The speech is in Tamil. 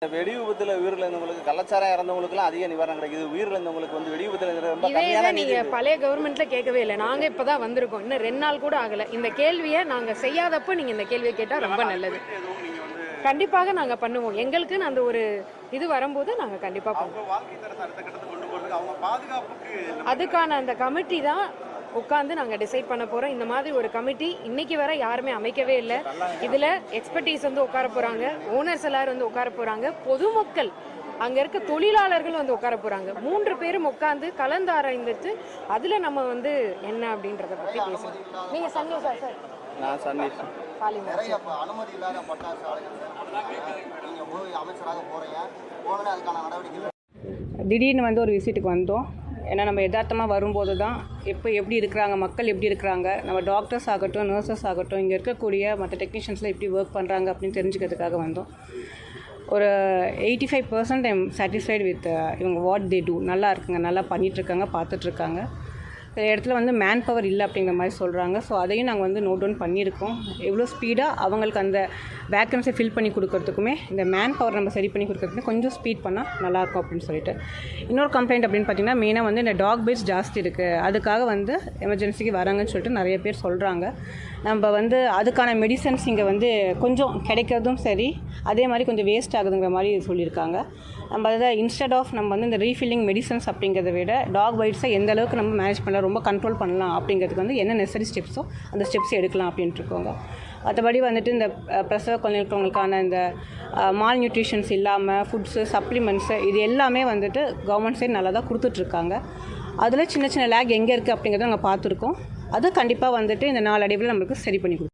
வெடி விபத்துல உயிரிழந்தவங்களுக்கு கள்ளச்சாரம் இறந்தவங்களுக்குலாம் அதிக நிவாரணம் கிடைக்குது. உயிரிழந்தவங்களுக்கு வந்து வெடி விபத்துல ரொம்ப கம்மியான நீங்க பழைய கவர்மெண்ட்ல கேட்கவே இல்லை. நாங்க இப்பதான் வந்திருக்கோம். இன்னும் 2 நாள் கூட ஆகல. இந்த கேள்வியை நாங்க செய்யாதப்ப நீங்க இந்த கேள்வியை கேட்டா ரொம்ப நல்லது. கண்டிப்பாக நாங்க பண்ணுவோம். எங்களுக்கு அந்த ஒரு இது வரும்போது நாங்க கண்டிப்பா பண்ணுவோம். அதுக்கான அந்த கமிட்டி தான் உட்காந்து நாங்கள் டிசைட் பண்ண போகிறோம். இந்த மாதிரி ஒரு கமிட்டி இன்னைக்கு வரை யாருமே அமைக்கவே இல்லை. இதில் எக்ஸ்பர்டீஸ் வந்து உட்கார போகிறாங்க, ஓனர்ஸ் எல்லாரும் வந்து உட்கார போகிறாங்க, பொதுமக்கள் அங்கே இருக்க தொழிலாளர்கள் வந்து உட்கார போகிறாங்க. 3 பேரும் உட்காந்து கலந்தாராய்ந்துட்டு அதில் நம்ம வந்து என்ன அப்படின்றத பற்றி பேசணும். நீங்கள் சந்தோஷா சார்? நான் சந்தோஷ். அனுமதி இல்லாத அமைச்சராக போறீங்க, அதுக்கான நடவடிக்கை. திடீர்னு வந்து ஒரு விசிட்டுக்கு வந்தோம். ஏன்னா நம்ம யதார்த்தமாக வரும்போது தான் எப்படி இருக்கிறாங்க, மக்கள் எப்படி இருக்கிறாங்க, நம்ம டாக்டர்ஸ் ஆகட்டும், நர்சஸ் ஆகட்டும், இங்கே இருக்கக்கூடிய மற்ற டெக்னீஷியன்ஸில் எப்படி ஒர்க் பண்ணுறாங்க அப்படின்னு தெரிஞ்சுக்கிறதுக்காக வந்தோம். ஒரு 85% ஐம் சாட்டிஸ்ஃபைடு வித் இவங்க வாட் தே டூ. நல்லா இருக்குங்க, நல்லா பண்ணிகிட்ருக்காங்க, பார்த்துட்ருக்காங்க. சில இடத்துல வந்து மேன் பவர் இல்லை அப்படிங்கிற மாதிரி சொல்கிறாங்க. ஸோ அதையும் நாங்கள் வந்து நோட் டவுன் பண்ணியிருக்கோம். எவ்வளோ ஸ்பீடாக அவங்களுக்கு அந்த வேக்கன்ஸை ஃபில் பண்ணி கொடுக்கறதுக்குமே இந்த மேன் பவர் நம்ம சரி பண்ணி கொடுக்கறதுக்குமே கொஞ்சம் ஸ்பீட் பண்ணால் நல்லாயிருக்கும் அப்படின்னு சொல்லிட்டு. இன்னொரு கம்ப்ளைண்ட் அப்படின்னு பார்த்திங்கன்னா மெயினாக வந்து இந்த டாக் பைட்ஸ் ஜாஸ்தி இருக்குது, அதுக்காக வந்து எமர்ஜென்சிக்கு வராங்கன்னு சொல்லிட்டு நிறைய பேர் சொல்கிறாங்க. நம்ம வந்து அதுக்கான மெடிசன்ஸ் இங்கே வந்து கொஞ்சம் கிடைக்கிறதும் சரி, அதே மாதிரி கொஞ்சம் வேஸ்ட் ஆகுதுங்கிற மாதிரி சொல்லியிருக்காங்க. நம்ம அதை இன்ஸ்டெட் ஆஃப் நம்ம வந்து இந்த ரீஃபில்லிங் மெடிசன்ஸ் அப்படிங்கிறத விட டாக் பைட்ஸை எந்த அளவுக்கு நம்ம மேனேஜ் பண்ணலாம், ரொம்ப கண்ட்ரோல் பண்ணலாம் அப்படிங்கிறதுக்கு வந்து என்ன நெசசரி ஸ்டெப்ஸோ அந்த ஸ்டெப்ஸ் எடுக்கலாம் அப்படின்ட்டு இருக்கோங்க. மற்றபடி வந்துட்டு இந்த பிரசவ குழந்தைகளுக்கான இந்த மால் நியூட்ரிஷன்ஸ் இல்லாமல் ஃபுட்ஸு, சப்ளிமெண்ட்ஸு இது எல்லாமே வந்துட்டு கவர்மெண்ட் சைடு நல்லா தான் கொடுத்துட்ருக்காங்க. அதில் சின்ன சின்ன லேக் எங்கே இருக்குது அப்படிங்கிறத நாங்கள் பார்த்துருக்கோம். அது கண்டிப்பாக வந்துட்டு இந்த நாளடைவில் நம்மளுக்கு சரி பண்ணி கொடுக்கும்.